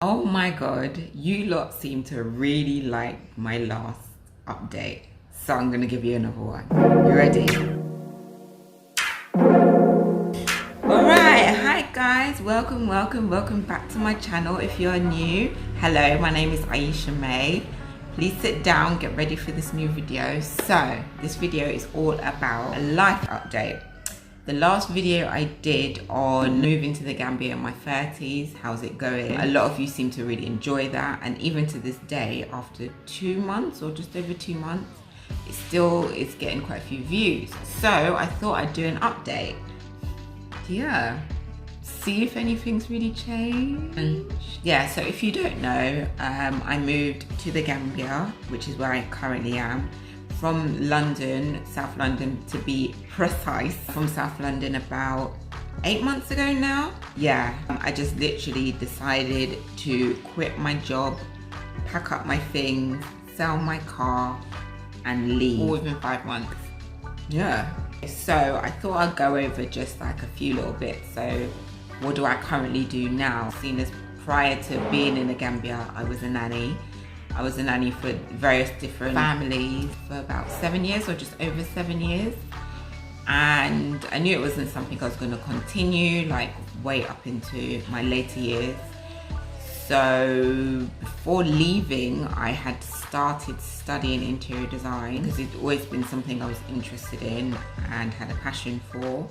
Oh my god, you lot seem to really like my last update. So I'm gonna give you another one. You ready? Alright, hi guys, welcome back to my channel. If you're new, hello, my name is Aisha May. Please sit down, get ready for this new video. So this video is all about a life update. The last video I did on moving to the Gambia in my 30s, how's it going? A lot of you seem to really enjoy that, and even to this day, after 2 months or just over 2 months, it's getting quite a few views. So I thought I'd do an update. Yeah, see if anything's really changed. Yeah, so if you don't know, I moved to the Gambia, which is where I currently am, from London, South London to be precise, from South London about 8 months ago now. Yeah, I just literally decided to quit my job, pack up my things, sell my car and leave, all within 5 months. Yeah. So I thought I'd go over just like a few little bits. So what do I currently do now? Seeing as prior to being in the Gambia, I was a nanny. I was a nanny for various different families for about 7 years or just over 7 years. And I knew it wasn't something I was going to continue like way up into my later years. So before leaving, I had started studying interior design because it's always been something I was interested in and had a passion for.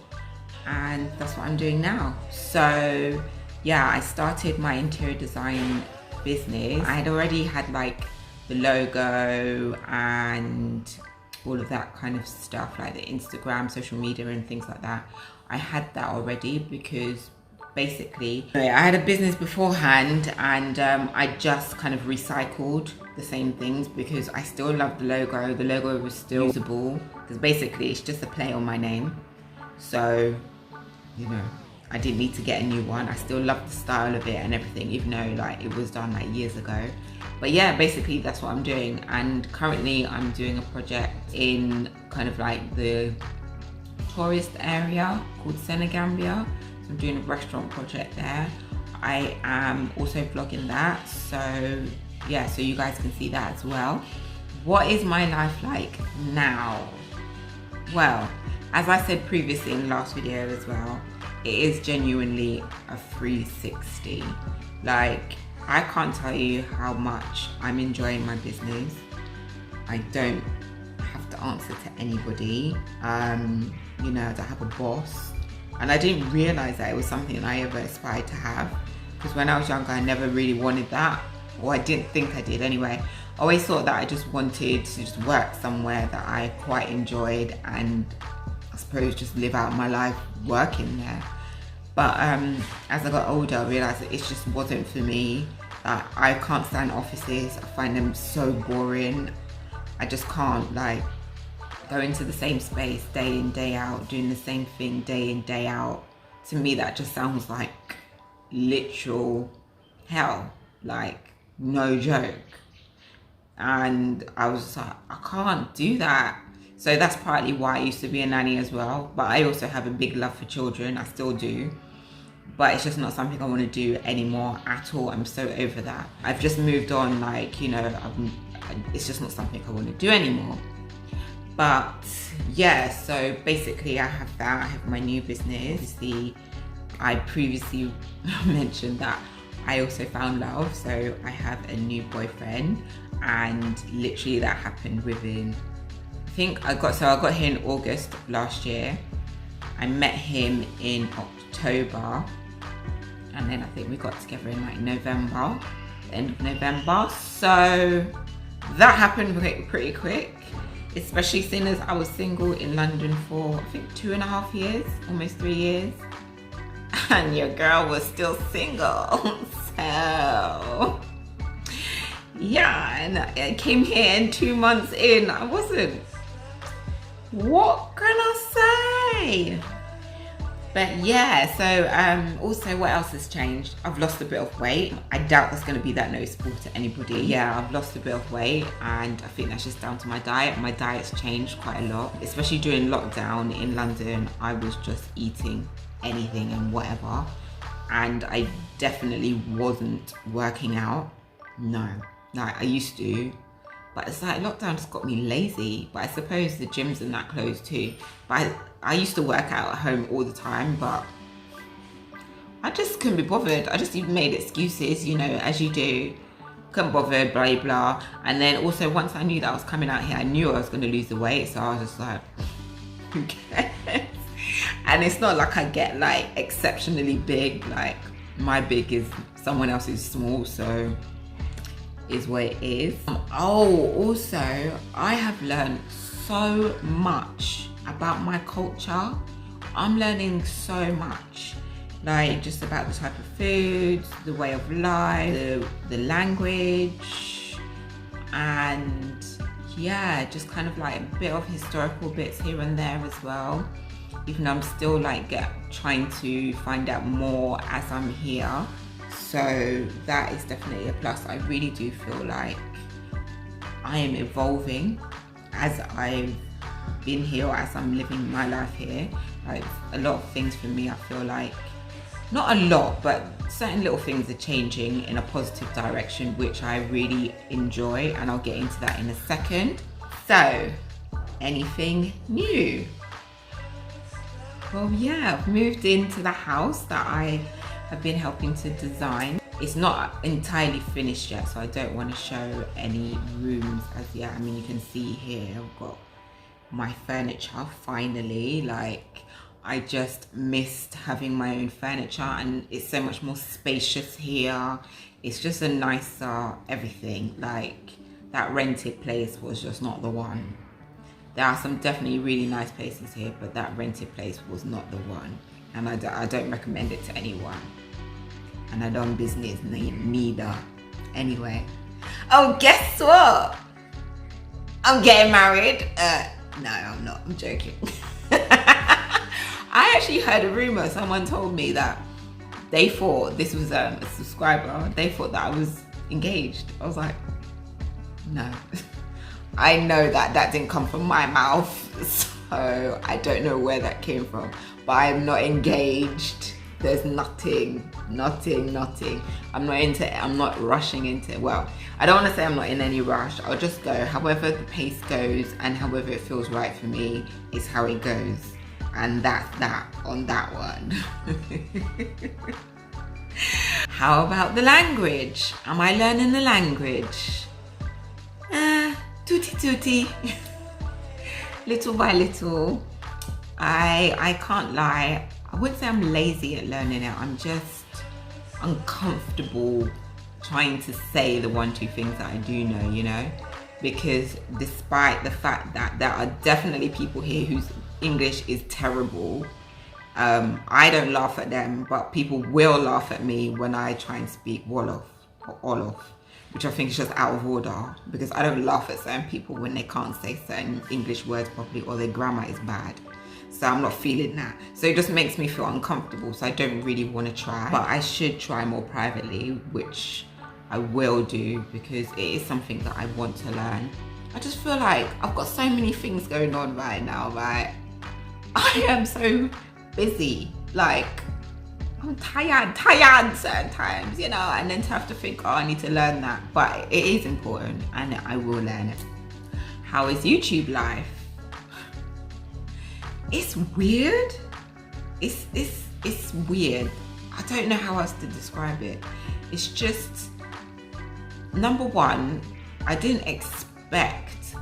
And that's what I'm doing now. So yeah, I started my interior design business. I had already had like the logo and all of that kind of stuff, like the Instagram, social media and things like that. I had that already because basically I had a business beforehand, and I just kind of recycled the same things because I still love the logo. The logo was still usable because basically it's just a play on my name. So, you know, I didn't need to get a new one. I still love the style of it and everything, even though like it was done like years ago. But yeah, basically that's what I'm doing. And currently I'm doing a project in kind of like the tourist area called Gambia. So I'm doing a restaurant project there. I am also vlogging that. So yeah, so you guys can see that as well. What is my life like now? Well, as I said previously in the last video as well, it is genuinely a 360. Like, I can't tell you how much I'm enjoying my business. I don't have to answer to anybody. You know, I don't have a boss. And I didn't realize that it was something I ever aspired to have. Because when I was younger, I never really wanted that. Or I didn't think I did anyway. I always thought that I just wanted to just work somewhere that I quite enjoyed and I suppose just live out my life working there. But as I got older, I realized that it just wasn't for me. I can't stand offices. I find them so boring. I just can't like go into the same space day in, day out, doing the same thing day in, day out. To me, that just sounds like literal hell, like no joke. And I was just like, I can't do that. So that's partly why I used to be a nanny as well. But I also have a big love for children. I still do. But it's just not something I want to do anymore at all. I'm so over that. I've just moved on, like, you know, it's just not something I want to do anymore. But yeah, so basically I have that. I have my new business. I previously mentioned that I also found love. So I have a new boyfriend, and literally that happened within, I got here in August last year. I met him in October, and then I think we got together in like November, the end of November. So that happened pretty quick, especially seeing as I was single in London for I think 2.5 years, almost 3 years, and your girl was still single. So yeah, and I came here and 2 months in, I wasn't. What can I say? But yeah, so also what else has changed? I've lost a bit of weight. I doubt that's going to be that noticeable to anybody. Yeah, I've lost a bit of weight, and I think that's just down to my diet. My diet's changed quite a lot, especially during lockdown in London. I was just eating anything and whatever. and I definitely wasn't working out. No, like I used to, but it's like lockdown just got me lazy. But I suppose the gyms and that closed too. But I used to work out at home all the time, but I just couldn't be bothered. I just even made excuses, you know, as you do. Couldn't bother, blah blah. And then also once I knew that I was coming out here, I knew I was going to lose the weight, so I was just like, who cares? And it's not like I get like exceptionally big. Like my big is someone else's small, so is what it is. Oh, also I have learned so much about my culture. I'm learning so much, like just about the type of foods, the way of life, the language, and yeah, just kind of like a bit of historical bits here and there as well, even though I'm still like trying to find out more as I'm here. So that is definitely a plus. I really do feel like I am evolving as I've been here, as I'm living my life here. Like a lot of things for me, I feel like, not a lot, but certain little things are changing in a positive direction, which I really enjoy, and I'll get into that in a second. So, anything new? Well, yeah, I've moved into the house that I have been helping to design. It's not entirely finished yet, so I don't want to show any rooms as yet. I mean, you can see here, I've got my furniture finally. Like, I just missed having my own furniture, and it's so much more spacious here. It's just a nicer everything. Like, that rented place was just not the one. There are some definitely really nice places here, but that rented place was not the one. And I don't recommend it to anyone. And I don't business neither. Anyway. Oh, guess what? I'm getting married. No, I'm not. I'm joking. I actually heard a rumor. Someone told me that they thought, this was a subscriber, they thought that I was engaged. I was like, no. I know that that didn't come from my mouth, so I don't know where that came from. But I'm not engaged. There's nothing. I'm not rushing into it. Well, I don't want to say I'm not in any rush. I'll just go however the pace goes, and however it feels right for me is how it goes. And that's that on that one. How about the language? Am I learning the language? Tutti. Little by little. I can't lie. I wouldn't say I'm lazy at learning it. I'm just uncomfortable trying to say the 1-2 things that I do know, you know? Because despite the fact that there are definitely people here whose English is terrible, I don't laugh at them, but people will laugh at me when I try and speak Wolof or Olof, which I think is just out of order, because I don't laugh at certain people when they can't say certain English words properly or their grammar is bad. So I'm not feeling that. So it just makes me feel uncomfortable, so I don't really want to try. But I should try more privately, which I will do, because it is something that I want to learn. I just feel like I've got so many things going on right now, right? I am so busy. Like, I'm tired certain times, you know, and then to have to think, oh, I need to learn that. But it is important, and I will learn it. How is YouTube life? It's weird. It's weird. I don't know how else to describe it. It's just, number one, I didn't expect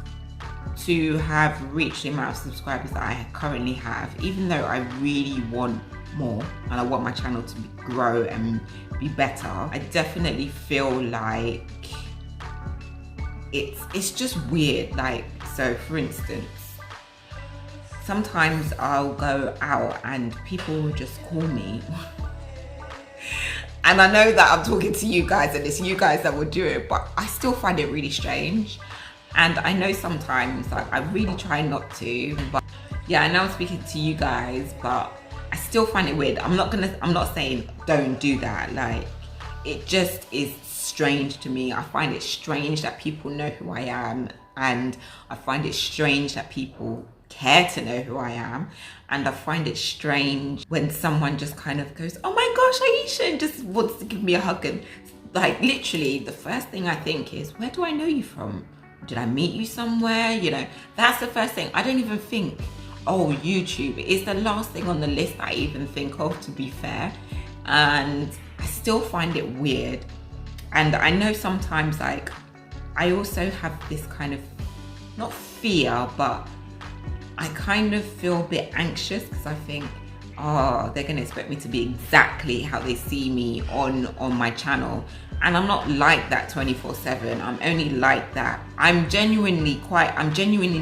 to have reached the amount of subscribers that I currently have, even though I really want more and I want my channel to grow and be better. I definitely feel like it's just weird. Like, so for instance, sometimes I'll go out and people will just call me. And I know that I'm talking to you guys and it's you guys that will do it, but I still find it really strange. And I know sometimes, like, I really try not to, but yeah, I know I'm speaking to you guys, but I still find it weird. I'm not saying don't do that. Like, it just is strange to me. I find it strange that people know who I am, and I find it strange that people care to know who I am. And I find it strange when someone just kind of goes, oh my gosh, Aisha, and just wants to give me a hug. And like literally the first thing I think is, where do I know you from? Did I meet you somewhere? You know, that's the first thing. I don't even think, oh, YouTube is the last thing on the list I even think of, to be fair. And I still find it weird. And I know sometimes, like, I also have this kind of, not fear, but I kind of feel a bit anxious because I think, oh, they're going to expect me to be exactly how they see me on my channel. And I'm not like that 24/7. I'm only like that. I'm genuinely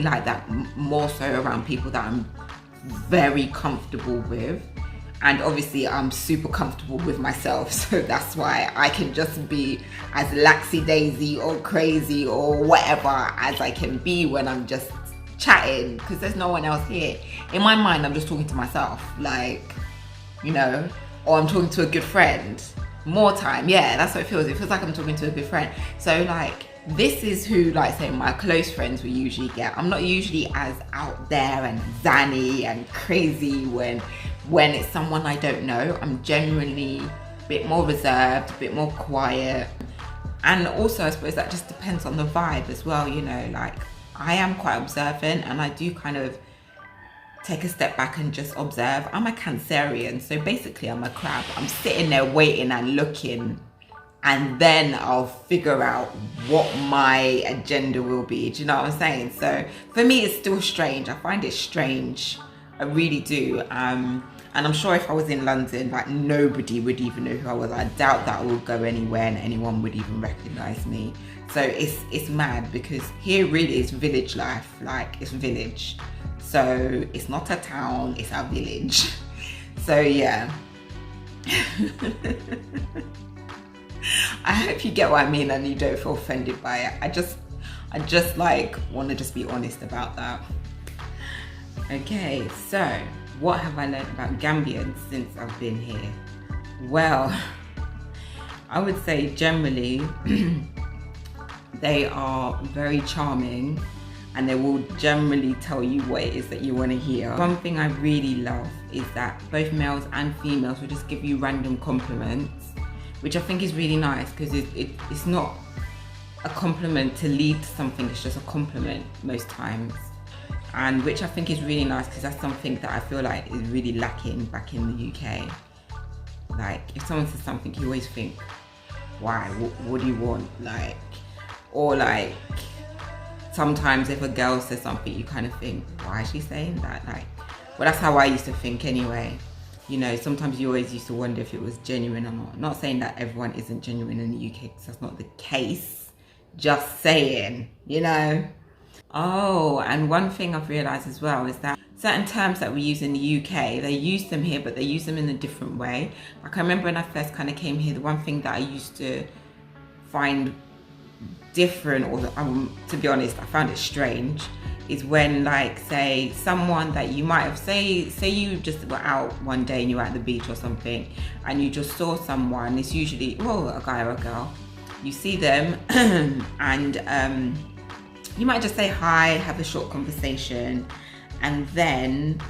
like that more so around people that I'm very comfortable with. And obviously I'm super comfortable with myself. So that's why I can just be as laxy-daisy or crazy or whatever as I can be when I'm just chatting, because there's no one else here. In my mind, I'm just talking to myself, like, you know, or I'm talking to a good friend. More time, yeah, that's what it feels. It feels like I'm talking to a good friend. So like, this is who, like, say, my close friends will usually get. I'm not usually as out there and zany and crazy when it's someone I don't know. I'm genuinely a bit more reserved, a bit more quiet. And also, I suppose that just depends on the vibe as well, you know, like, I am quite observant and I do kind of take a step back and just observe. I'm a Cancerian, so basically I'm a crab. I'm sitting there waiting and looking, and then I'll figure out what my agenda will be. Do you know what I'm saying? So for me, it's still strange. I find it strange. I really do. And I'm sure if I was in London, like, nobody would even know who I was. I doubt that I would go anywhere and anyone would even recognize me. So it's mad, because here really is village life. Like, it's village. So it's not a town, it's our village. So yeah. I hope you get what I mean and you don't feel offended by it. I just like want to just be honest about that. Okay, so what have I learned about Gambians since I've been here? Well, I would say generally they are very charming and they will generally tell you what it is that you want to hear. One thing I really love is that both males and females will just give you random compliments, which I think is really nice, because it's not a compliment to lead to something, it's just a compliment most times. And which I think is really nice, because that's something that I feel like is really lacking back in the UK. Like, if someone says something, you always think, why, what do you want? Like, or like, sometimes if a girl says something, you kind of think, why is she saying that? Like, well, that's how I used to think anyway. You know, sometimes you always used to wonder if it was genuine or not. Not saying that everyone isn't genuine in the UK, because that's not the case. Just saying, you know. Oh, and one thing I've realised as well is that certain terms that we use in the UK, they use them here, but they use them in a different way. Like, I remember when I first kind of came here, the one thing that I used to find different, or to be honest, I found it strange, is when, like, say someone that you might have, say you just were out one day and you were at the beach or something, and you just saw someone. It's usually, well, a guy or a girl. You see them and you might just say hi, have a short conversation, and then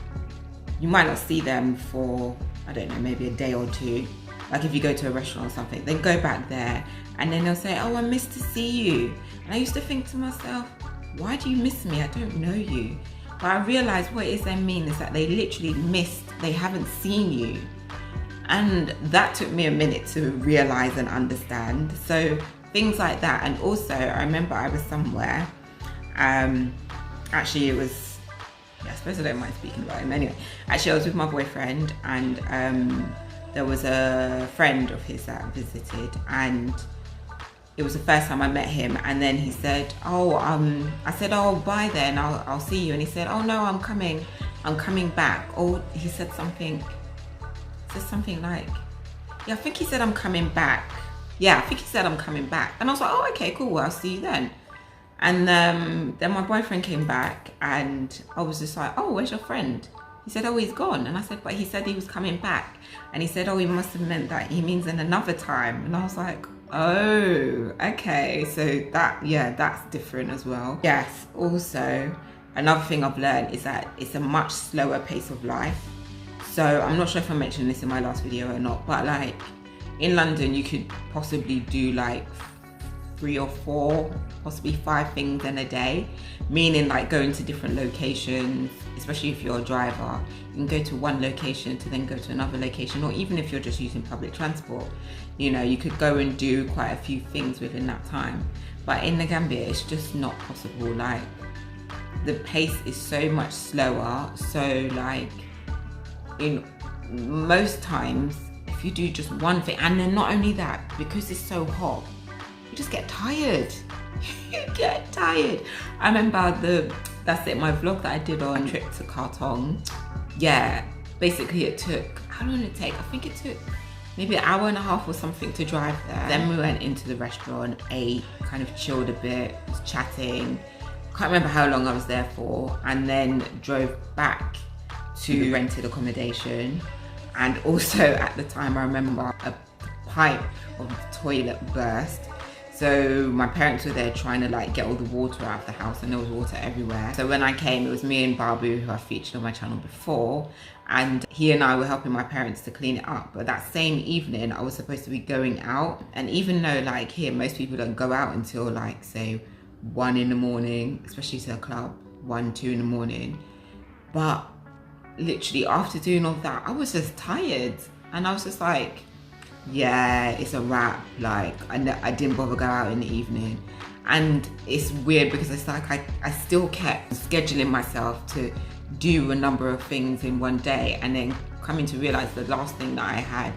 you might not see them for, I don't know, maybe a day or two. Like, if you go to a restaurant or something, then go back there and then they'll say, oh, I missed to see you. And I used to think to myself, why do you miss me? I don't know you. But I realized what it is they mean is that they literally missed, they haven't seen you. And that took me a minute to realize and understand. So things like that. And also, I remember I was somewhere, actually it was, yeah, I suppose I don't mind speaking about him anyway. Actually, I was with my boyfriend, and there was a friend of his that visited, and it was the first time I met him. And then he said, oh, I said, oh, bye then, I'll see you. And he said, oh no, I'm coming back. Oh, he said something like, yeah, I think he said I'm coming back. Yeah, I think he said I'm coming back. And I was like, oh, okay, cool, well, I'll see you then. And then my boyfriend came back, and I was just like, oh, where's your friend? He said, oh, he's gone. And I said, but he said he was coming back. And he said, oh, he must have meant that he means in another time. And I was like, oh, okay. So that, yeah, that's different as well. Yes, also, another thing I've learned is that it's a much slower pace of life. So I'm not sure if I mentioned this in my last video or not, but like in London, you could possibly do like 3 or 4, possibly 5 things in a day, meaning like going to different locations, especially if you're a driver. You can go to one location to then go to another location, or even if you're just using public transport, you know, you could go and do quite a few things within that time. But in the Gambia, it's just not possible. Like the pace is so much slower. So like in most times, if you do just one thing, and then not only that, because it's so hot, you just get tired. You get tired. I remember my vlog that I did on trip to Khartoum. Yeah, basically it took, how long did it take? I think it took maybe an hour and a half or something to drive there. Then we went into the restaurant, ate, kind of chilled a bit, was chatting. Can't remember how long I was there for, and then drove back to rented accommodation. And also at the time, I remember a pipe of the toilet burst. So my parents were there trying to like get all the water out of the house, and there was water everywhere. So when I came, it was me and Babu, who I featured on my channel before, and he and I were helping my parents to clean it up. But that same evening, I was supposed to be going out. And even though like here, most people don't go out until like say 1 in the morning, especially to a club, 1, 2 in the morning. But literally after doing all that, I was just tired, and I was just like, yeah, it's a wrap. Like I didn't bother go out in the evening. And it's weird because it's like I still kept scheduling myself to do a number of things in one day, and then coming to realize the last thing that I had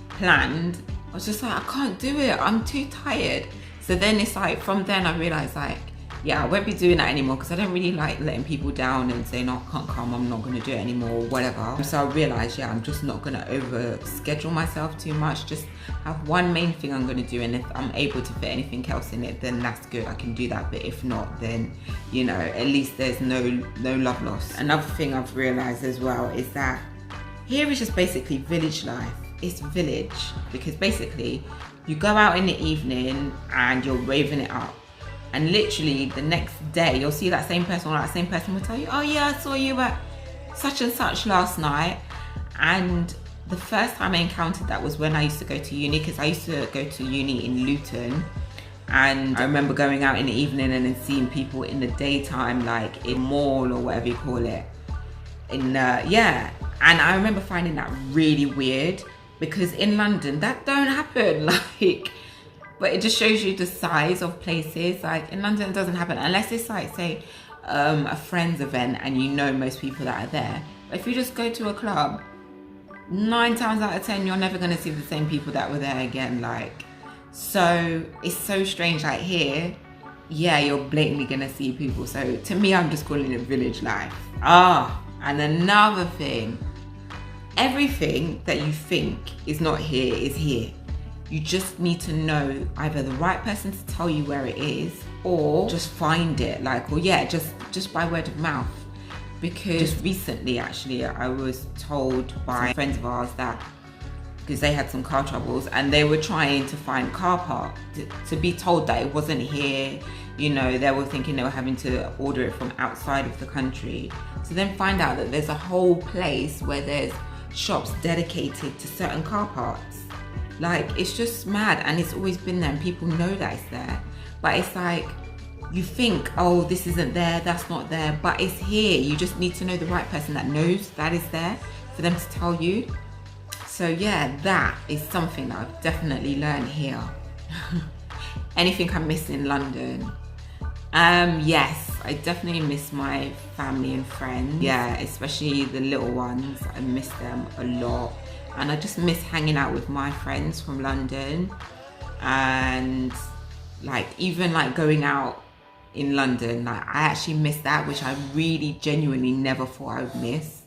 planned, I was just like, I can't do it, I'm too tired. So then it's like, from then I realized like, yeah, I won't be doing that anymore, because I don't really like letting people down and saying, no, I can't come, I'm not going to do it anymore, or whatever. So I realized, yeah, I'm just not going to over schedule myself too much. Just have one main thing I'm going to do, and if I'm able to fit anything else in it, then that's good, I can do that. But if not, then, you know, at least there's no love lost. Another thing I've realized as well is that here is just basically village life. It's village, because basically you go out in the evening and you're raving it up. And literally the next day, you'll see that same person, or that same person will tell you, oh yeah, I saw you at such and such last night. And the first time I encountered that was when I used to go to uni, because I used to go to uni in Luton. And I remember going out in the evening and then seeing people in the daytime, like in mall or whatever you call it. Yeah, and I remember finding that really weird, because in London, that don't happen. Like, but it just shows you the size of places. Like in London, it doesn't happen unless it's like, say, a friend's event and you know most people that are there. But if you just go to a club, 9 times out of 10, you're never going to see the same people that were there again. Like, so it's so strange. Like here, yeah, you're blatantly going to see people. So to me, I'm just calling it village life. And another thing, everything that you think is not here is here. You just need to know either the right person to tell you where it is, or just find it, like, or yeah, just by word of mouth. Because just recently, actually, I was told by friends of ours that, because they had some car troubles and they were trying to find car park, to be told that it wasn't here, you know, they were thinking they were having to order it from outside of the country. So then find out that there's a whole place where there's shops dedicated to certain car parks. Like, it's just mad, and it's always been there and people know that it's there. But it's like, you think, oh, this isn't there, that's not there, but it's here. You just need to know the right person that knows that is there for them to tell you. So yeah, that is something that I've definitely learned here. Anything I miss in London? Yes, I definitely miss my family and friends. Yeah, especially the little ones. I miss them a lot. And I just miss hanging out with my friends from London. And like, even like going out in London, like I actually miss that, which I really genuinely never thought I would miss.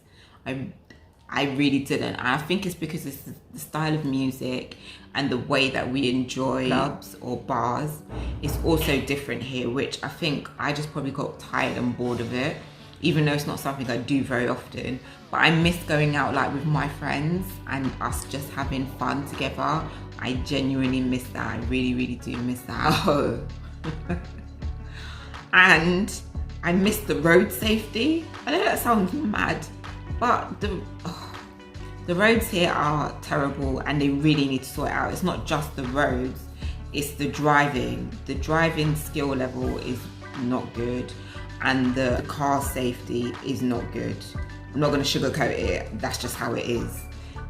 I really didn't. And I think it's because it's the style of music and the way that we enjoy clubs or bars is also different here, which I think I just probably got tired and bored of it, even though it's not something I do very often. But I miss going out like with my friends and us just having fun together. I genuinely miss that. I really, really do miss that. Oh. And I miss the road safety. I know that sounds mad, but the roads here are terrible and they really need to sort it out. It's not just the roads, it's the driving. The driving skill level is not good and the car safety is not good. I'm not gonna sugarcoat it, that's just how it is.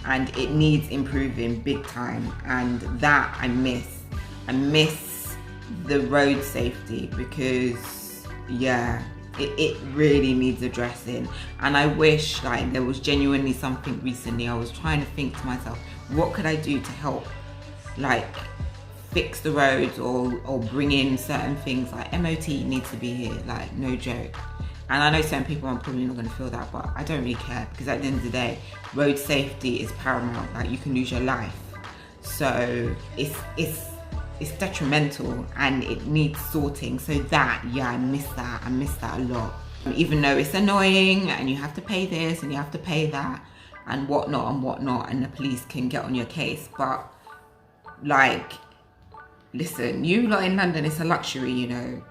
And it needs improving big time, and that I miss. I miss the road safety because, yeah, it really needs addressing. And I wish like there was genuinely something recently. I was trying to think to myself, what could I do to help like fix the roads or bring in certain things. Like MOT needs to be here, like no joke. And I know certain people are probably not going to feel that, but I don't really care, because at the end of the day, road safety is paramount. Like you can lose your life, so it's detrimental and it needs sorting. So that, yeah, I miss that a lot. Even though it's annoying and you have to pay this and you have to pay that and whatnot, and the police can get on your case, but like, listen, you lot in London, it's a luxury, you know.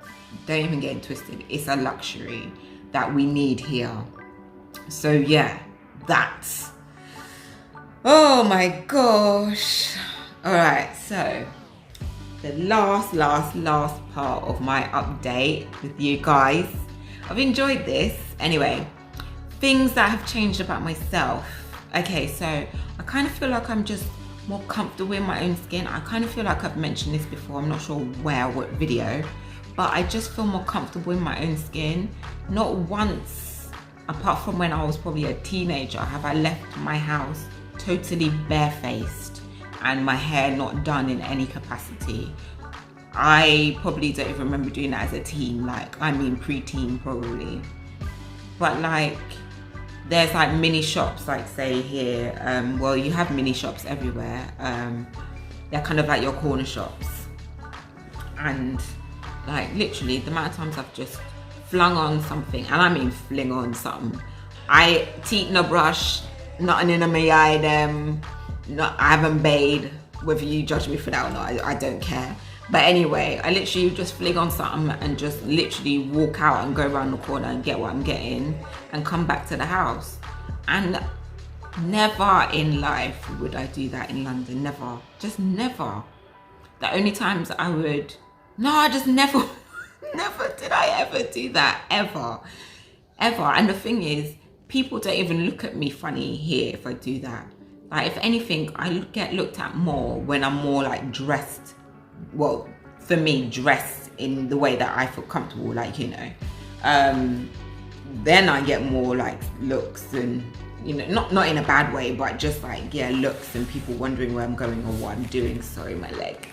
Don't even get it twisted. It's a luxury that we need here. So yeah, that's, oh my gosh. All right, so the last part of my update with you guys. I've enjoyed this. Anyway, things that have changed about myself. Okay, so I kind of feel like I'm just more comfortable in my own skin. I kind of feel like I've mentioned this before. I'm not sure where, what video, but I just feel more comfortable in my own skin. Not once, apart from when I was probably a teenager, have I left my house totally barefaced and my hair not done in any capacity. I probably don't even remember doing that as a teen, like, I mean pre-teen probably. But like, there's like mini shops, like say here, well, you have mini shops everywhere. They're kind of like your corner shops. And like literally the amount of times I've just flung on something, and I mean fling on something. I teeth no brush, nothing in my eye them, I haven't bathed, whether you judge me for that or not, I don't care. But anyway, I literally just fling on something and just literally walk out and go around the corner and get what I'm getting and come back to the house. And never in life would I do that in London, never, just never. The only times I would, no, I just never, never did I ever do that, ever. And the thing is, people don't even look at me funny here if I do that. Like, if anything, I get looked at more when I'm more like dressed. Well, for me, dressed in the way that I feel comfortable, like, you know. Then I get more like looks, and, you know, not in a bad way, but just like, yeah, looks and people wondering where I'm going or what I'm doing. Sorry, my leg.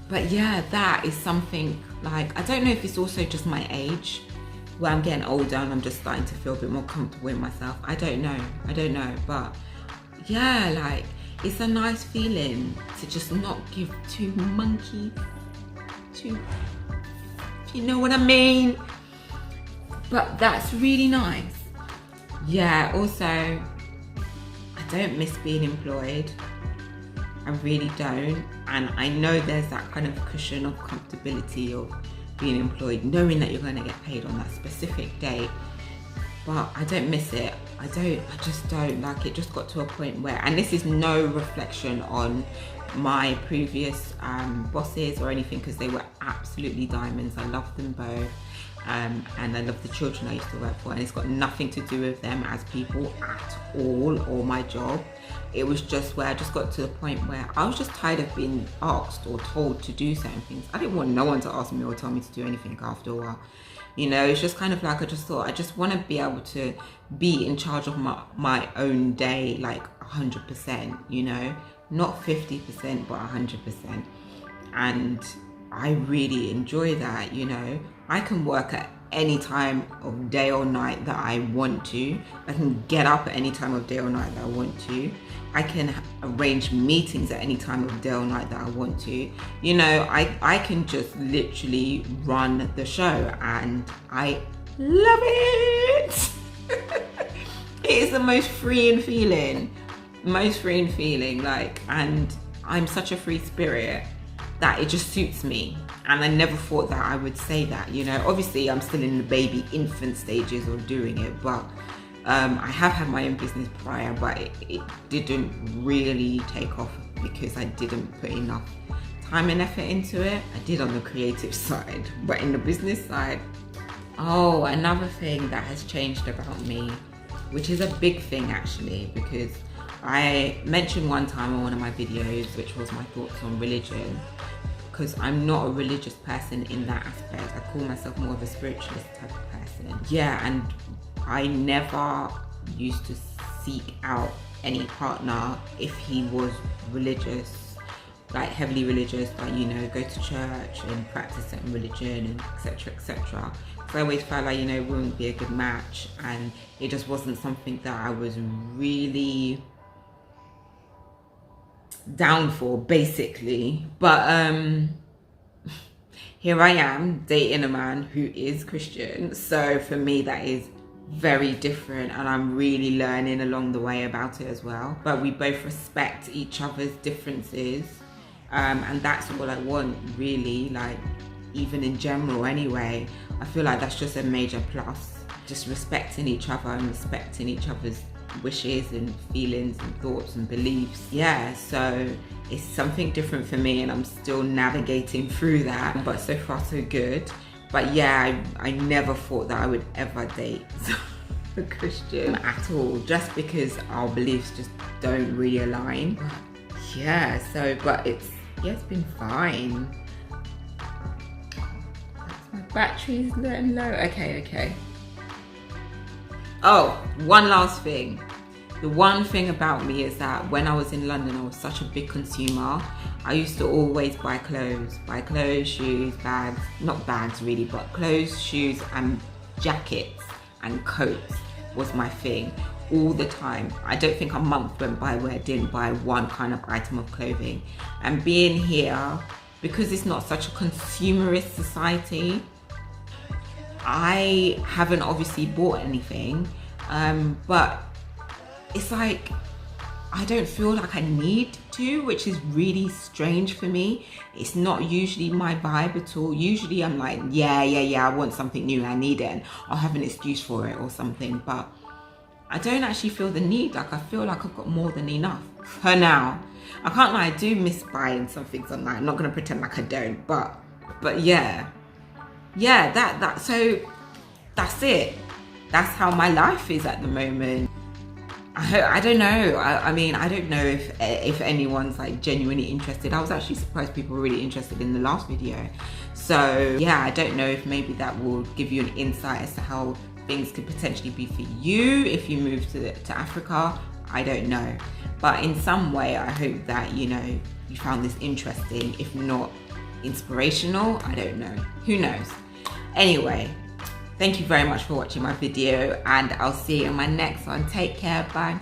But yeah, that is something, like, I don't know if it's also just my age, where I'm getting older and I'm just starting to feel a bit more comfortable in myself. I don't know, but yeah, like, it's a nice feeling to just not give two monkeys, if you know what I mean. But that's really nice. Yeah, also, I don't miss being employed. I really don't. And I know there's that kind of cushion of comfortability of being employed, knowing that you're going to get paid on that specific date. But I don't miss it. I just don't. Like, it just got to a point where, and this is no reflection on my previous bosses or anything, because they were absolutely diamonds. I love them both. And I love the children I used to work for, and it's got nothing to do with them as people at all, or my job. It was just where I just got to the point where I was just tired of being asked or told to do certain things. I didn't want no one to ask me or tell me to do anything after a while. You know, it's just kind of like, I just thought, I just want to be able to be in charge of my own day, like 100%, you know, not 50%, but 100%. And I really enjoy that, you know. I can work at any time of day or night that I want to. I can get up at any time of day or night that I want to. I can arrange meetings at any time of day or night that I want to. You know, I can just literally run the show, and I love it. It is the most freeing feeling, like, and I'm such a free spirit that it just suits me. And I never thought that I would say that, you know. Obviously, I'm still in the baby infant stages of doing it, but I have had my own business prior, but it didn't really take off because I didn't put enough time and effort into it. I did on the creative side, but in the business side, oh, another thing that has changed about me, which is a big thing actually, because I mentioned one time on one of my videos, which was my thoughts on religion, because I'm not a religious person in that aspect. I call myself more of a spiritualist type of person. Yeah, and I never used to seek out any partner if he was religious, like heavily religious, like, you know, go to church and practice certain religion and etc, etc. So I always felt like, you know, it wouldn't be a good match, and it just wasn't something that I was really down for, basically. But here I am dating a man who is Christian, so for me that is very different, and I'm really learning along the way about it as well. But we both respect each other's differences, and that's all I want, really, like, even in general anyway. I feel like that's just a major plus, just respecting each other and respecting each other's wishes and feelings and thoughts and beliefs. Yeah, so it's something different for me, and I'm still navigating through that, but so far so good. But yeah, I never thought that I would ever date a Christian at all, just because our beliefs just don't really align. Yeah, so, but it's been fine. My battery's getting low. Okay. Oh, one last thing. The one thing about me is that when I was in London, I was such a big consumer. I used to always buy clothes, shoes, bags, not bags really, but clothes, shoes and jackets and coats was my thing all the time. I don't think a month went by where I didn't buy one kind of item of clothing. And being here, because it's not such a consumerist society, I haven't obviously bought anything, but it's like I don't feel like I need to, which is really strange for me. It's not usually my vibe at all. Usually I'm like, yeah, I want something new, I need it, and I'll have an excuse for it or something, but I don't actually feel the need. Like, I feel like I've got more than enough for now. I can't lie, I do miss buying some things online. I'm not gonna pretend like I don't, but yeah, so that's it. That's how my life is at the moment. I don't know. I mean, I don't know if anyone's like genuinely interested. I was actually surprised people were really interested in the last video. So yeah, I don't know if maybe that will give you an insight as to how things could potentially be for you if you move to Africa. I don't know. But in some way, I hope that, you know, you found this interesting, if not inspirational. I don't know. Who knows? Anyway, thank you very much for watching my video, and I'll see you in my next one. Take care. Bye.